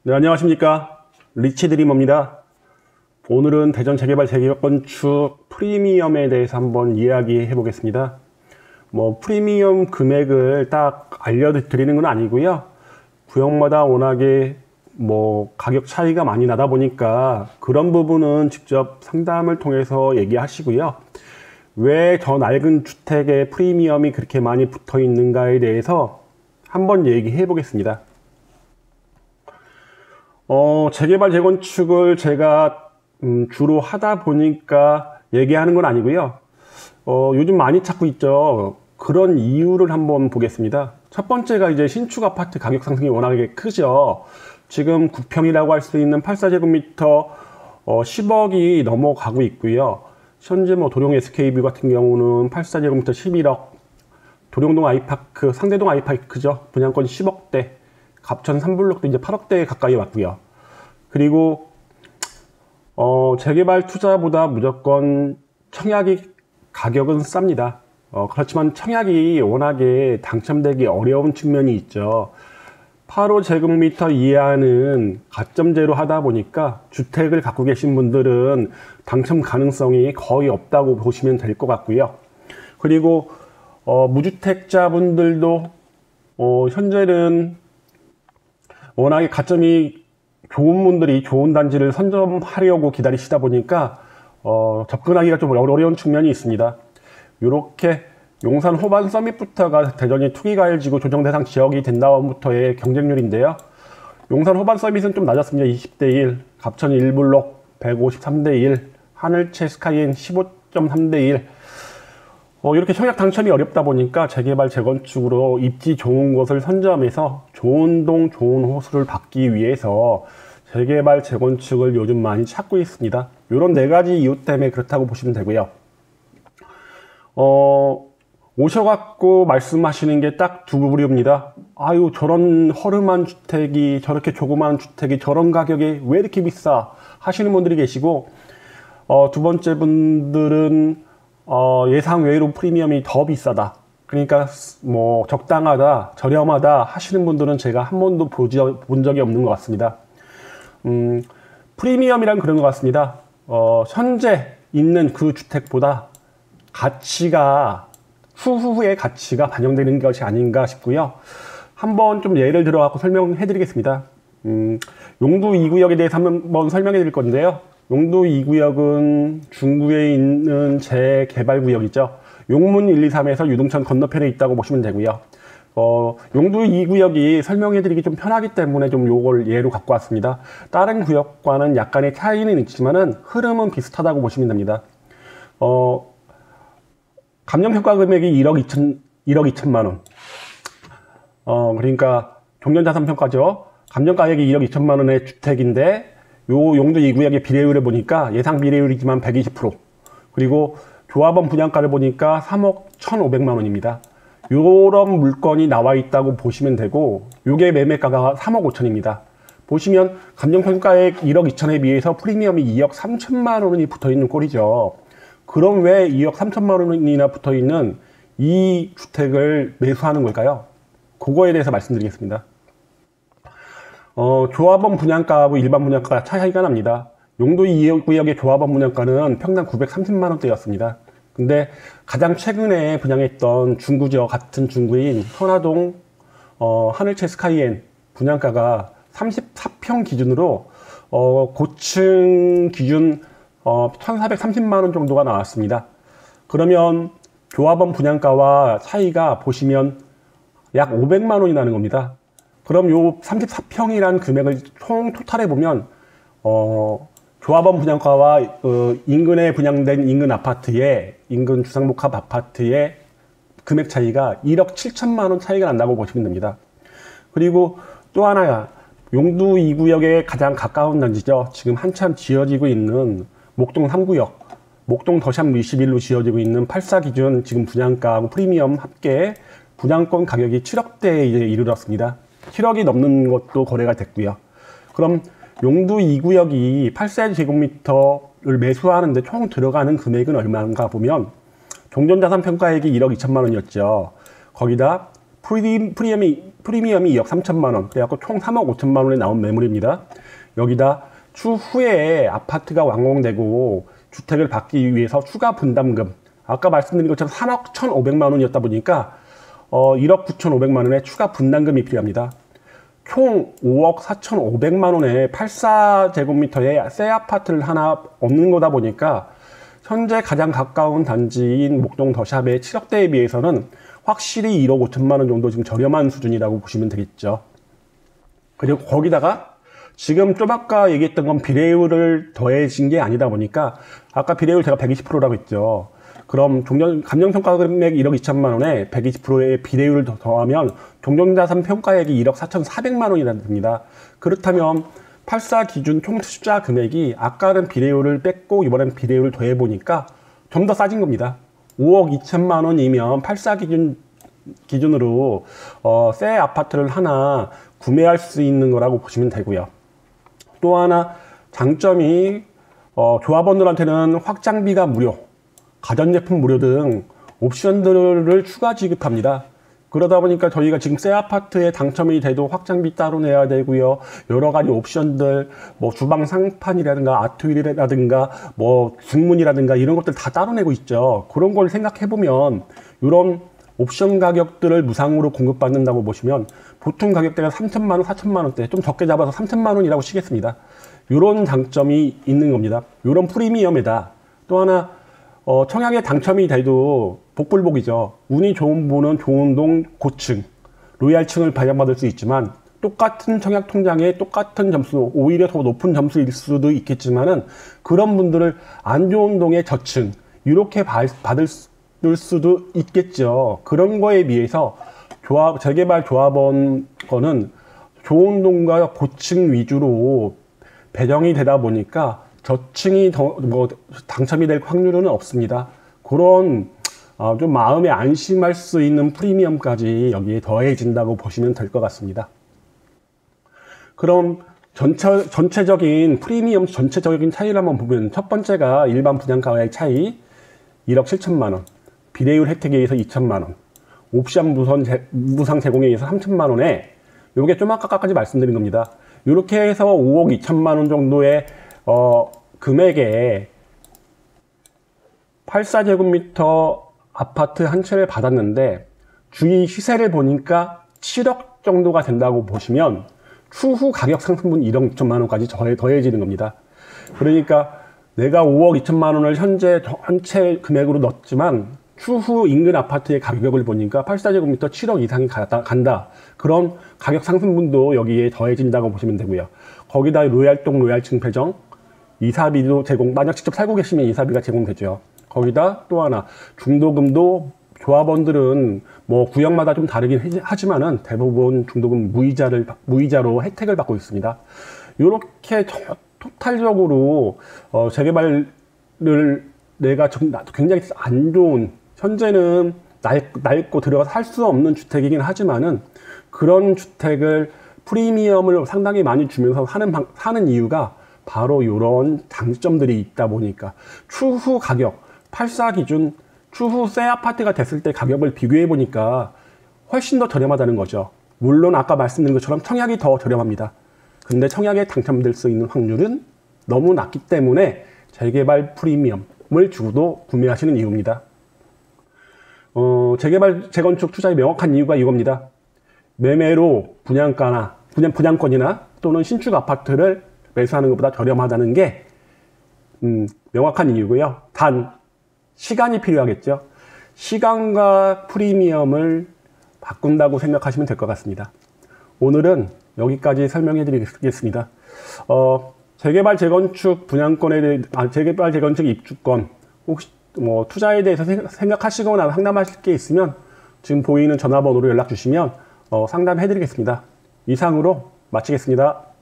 네, 안녕하십니까. 리치드리머입니다. 오늘은 대전 재개발 재건축 프리미엄에 대해서 한번 이야기해 보겠습니다. 프리미엄 금액을 딱 알려드리는 건 아니고요. 구역마다 워낙에 가격 차이가 많이 나다 보니까 그런 부분은 직접 상담을 통해서 얘기하시고요. 왜 저 낡은 주택에 프리미엄이 그렇게 많이 붙어 있는가에 대해서 한번 얘기해 보겠습니다. 재개발 재건축을 제가 주로 하다 보니까 얘기하는 건 아니고요. 요즘 많이 찾고 있죠. 그런 이유를 한번 보겠습니다. 첫 번째가 이제 신축 아파트 가격 상승이 워낙에 크죠. 지금 9평이라고 할 수 있는 84제곱미터 10억이 넘어가고 있고요. 현재 도룡 SK뷰 같은 경우는 84제곱미터 11억, 도룡동 아이파크, 상대동 아이파크죠. 분양권 10억대, 갑천 3블록도 이제 8억대 가까이 왔고요. 그리고 재개발 투자보다 무조건 청약이 가격은 쌉니다. 그렇지만 청약이 워낙에 당첨되기 어려운 측면이 있죠. 8호제곱미터 이하는 가점제로 하다 보니까 주택을 갖고 계신 분들은 당첨 가능성이 거의 없다고 보시면 될 것 같고요. 그리고 무주택자분들도 현재는 워낙에 가점이 좋은 분들이 좋은 단지를 선점하려고 기다리시다 보니까 접근하기가 좀 어려운 측면이 있습니다. 이렇게 용산 호반 서밋부터가 대전이 투기과열지구 조정대상 지역이 된 다음부터의 경쟁률인데요. 용산 호반 서밋은 좀 낮았습니다. 20대1, 갑천 1블록 153대1, 하늘채 스카이엔 15.3대1. 이렇게 청약 당첨이 어렵다 보니까 재개발 재건축으로 입지 좋은 곳을 선점해서 좋은 동 좋은 호수를 받기 위해서 재개발 재건축을 요즘 많이 찾고 있습니다. 이런 네 가지 이유 때문에 그렇다고 보시면 되고요. 오셔갖고 말씀하시는 게 딱 두 부류입니다. 아유, 저런 허름한 주택이, 저렇게 조그마한 주택이 저런 가격에 왜 이렇게 비싸 하시는 분들이 계시고, 두 번째 분들은 예상 외로 프리미엄이 더 비싸다. 그러니까 적당하다, 저렴하다 하시는 분들은 제가 한 번도 본 적이 없는 것 같습니다. 프리미엄이란 그런 것 같습니다. 현재 있는 그 주택보다 가치가 후후의 가치가 반영되는 것이 아닌가 싶고요. 한번 좀 예를 들어 갖고 설명해 드리겠습니다. 용두 2구역에 대해서 한번 설명해 드릴 건데요. 용두 2구역은 중구에 있는 재개발구역이죠. 용문 1, 2, 3에서 유동천 건너편에 있다고 보시면 되고요. 용두 2구역이 설명해 드리기 좀 편하기 때문에 좀 요걸 예로 갖고 왔습니다. 다른 구역과는 약간의 차이는 있지만은 흐름은 비슷하다고 보시면 됩니다. 감정평가 금액이 1억 2천만 원. 그러니까 종전자산평가죠. 감정가액이 1억 2천만 원의 주택인데 요 용두 2구역의 비례율을 보니까 예상 비례율이지만 120%. 그리고 조합원 분양가를 보니까 3억 1,500만 원입니다. 요런 물건이 나와 있다고 보시면 되고, 요게 매매가가 3억 5천입니다. 보시면 감정평가액 1억 2천에 비해서 프리미엄이 2억 3천만 원이 붙어 있는 꼴이죠. 그럼 왜 2억 3천만 원이나 붙어 있는 이 주택을 매수하는 걸까요? 그거에 대해서 말씀드리겠습니다. 조합원 분양가하고 일반 분양가가 차이가 납니다. 용도 2구역의 조합원 분양가는 평당 930만 원대였습니다. 근데 가장 최근에 분양했던 중구죠. 같은 중구인 선화동 하늘채 스카이엔 분양가가 34평 기준으로 고층 기준 1,430만 원 정도가 나왔습니다. 그러면 조합원 분양가와 차이가 보시면 약 500만 원이 나는 겁니다. 그럼 요 34평이라는 금액을 총 토탈해 보면 조합원 분양가와 인근에 분양된 인근 아파트의 인근 주상복합 아파트의 금액 차이가 1억 7천만 원 차이가 난다고 보시면 됩니다. 그리고 또 하나야, 용두 2구역에 가장 가까운 단지죠. 지금 한참 지어지고 있는 목동 3구역, 목동 더샵 21로 지어지고 있는 84 기준 지금 분양가하고 프리미엄 합계 분양권 가격이 7억대에 이제 이르렀습니다. 7억이 넘는 것도 거래가 됐고요. 그럼 용두 2구역이 84제곱미터를 매수하는데 총 들어가는 금액은 얼마인가 보면 종전자산 평가액이 1억 2천만 원이었죠. 거기다 프리미엄이 2억 3천만 원, 그래갖고 총 3억 5천만 원에 나온 매물입니다. 여기다 추후에 아파트가 완공되고 주택을 받기 위해서 추가 분담금, 아까 말씀드린 것처럼 3억 1,500만 원이었다 보니까 1억 9,500만 원의 추가 분담금이 필요합니다. 총 5억 4,500만 원의 84제곱미터의 새 아파트를 하나 얻는 거다 보니까 현재 가장 가까운 단지인 목동 더샵의 7억대에 비해서는 확실히 1억 5천만 원 정도 지금 저렴한 수준이라고 보시면 되겠죠. 그리고 거기다가 지금 좀 아까 얘기했던 건 비례율을 더해진 게 아니다 보니까 아까 비례율 제가 120%라고 했죠. 그럼 감정평가 금액 1억 2천만 원에 120%의 비례율을 더하면 종전자산 평가액이 1억 4,400만 원이나 됩니다. 그렇다면 84 기준 총 투자 금액이 아까는 비례율을 뺐고 이번엔 비례율을 더해보니까 좀 더 싸진 겁니다. 5억 2천만 원이면 84 기준으로 새 아파트를 하나 구매할 수 있는 거라고 보시면 되고요. 또 하나 장점이 조합원들한테는 확장비가 무료, 가전제품 무료 등 옵션들을 추가 지급합니다. 그러다 보니까 저희가 지금 새 아파트에 당첨이 돼도 확장비 따로 내야 되고요. 여러 가지 옵션들, 뭐 주방 상판이라든가 아트윌이라든가 뭐 중문이라든가 이런 것들 다 따로 내고 있죠. 그런 걸 생각해 보면 이런 옵션 가격들을 무상으로 공급받는다고 보시면 보통 가격대가 3천만 원, 4천만 원대, 좀 적게 잡아서 3천만 원이라고 치겠습니다. 이런 장점이 있는 겁니다. 이런 프리미엄에다 또 하나 청약에 당첨이 돼도 복불복이죠. 운이 좋은 분은 좋은 동 고층, 로얄층을 발견받을 수 있지만 똑같은 청약 통장에 똑같은 점수, 오히려 더 높은 점수일 수도 있겠지만은 그런 분들을 안 좋은 동의 저층 이렇게 받을 수도 있겠죠. 그런 거에 비해서 재개발 조합원 거는 좋은 동과 고층 위주로 배정이 되다 보니까 저층이 당첨이 될 확률은 없습니다. 그런 좀 마음에 안심할 수 있는 프리미엄까지 여기에 더해진다고 보시면 될 것 같습니다. 그럼 전체적인 프리미엄 전체적인 차이를 한번 보면 첫 번째가 일반 분양가와의 차이 1억 7천만 원, 비례율 혜택에 의해서 2천만 원, 옵션 무상 제공에 의해서 3천만 원에 요게 좀 아까까지 말씀드린 겁니다. 이렇게 해서 5억 2천만 원 정도의 금액에 84제곱미터 아파트 한 채를 받았는데 주위 시세를 보니까 7억 정도가 된다고 보시면 추후 가격 상승분 1억 2천만 원까지 더해지는 겁니다. 그러니까 내가 5억 2천만 원을 현재 한 채 금액으로 넣었지만 추후 인근 아파트의 가격을 보니까 84제곱미터 7억 이상이 간다. 그런 가격 상승분도 여기에 더해진다고 보시면 되고요. 거기다 로얄동 로얄층 배정, 이사비도 만약 직접 살고 계시면 이사비가 제공되죠. 거기다 또 하나 중도금도 조합원들은 뭐 구역마다 좀 다르긴 하지만은 대부분 중도금 무이자로 혜택을 받고 있습니다. 이렇게 토탈적으로 재개발을 내가 굉장히 안 좋은, 현재는 낡고 들어가서 살 수 없는 주택이긴 하지만은 그런 주택을 프리미엄을 상당히 많이 주면서 사는 이유가 바로 이런 장점들이 있다 보니까 추후 가격 84 기준 추후 새 아파트가 됐을 때 가격을 비교해 보니까 훨씬 더 저렴하다는 거죠. 물론 아까 말씀드린 것처럼 청약이 더 저렴합니다. 근데 청약에 당첨될 수 있는 확률은 너무 낮기 때문에 재개발 프리미엄을 주고도 구매하시는 이유입니다. 재개발 재건축 투자의 명확한 이유가 이겁니다. 매매로 분양권이나 또는 신축 아파트를 매수하는 것보다 저렴하다는 게 명확한 이유고요. 단 시간이 필요하겠죠. 시간과 프리미엄을 바꾼다고 생각하시면 될 것 같습니다. 오늘은 여기까지 설명해 드리겠습니다. 재개발 재건축 재개발 재건축 입주권 혹시 뭐 투자에 대해서 생각하시거나 상담하실 게 있으면 지금 보이는 전화번호로 연락 주시면 상담해 드리겠습니다. 이상으로 마치겠습니다.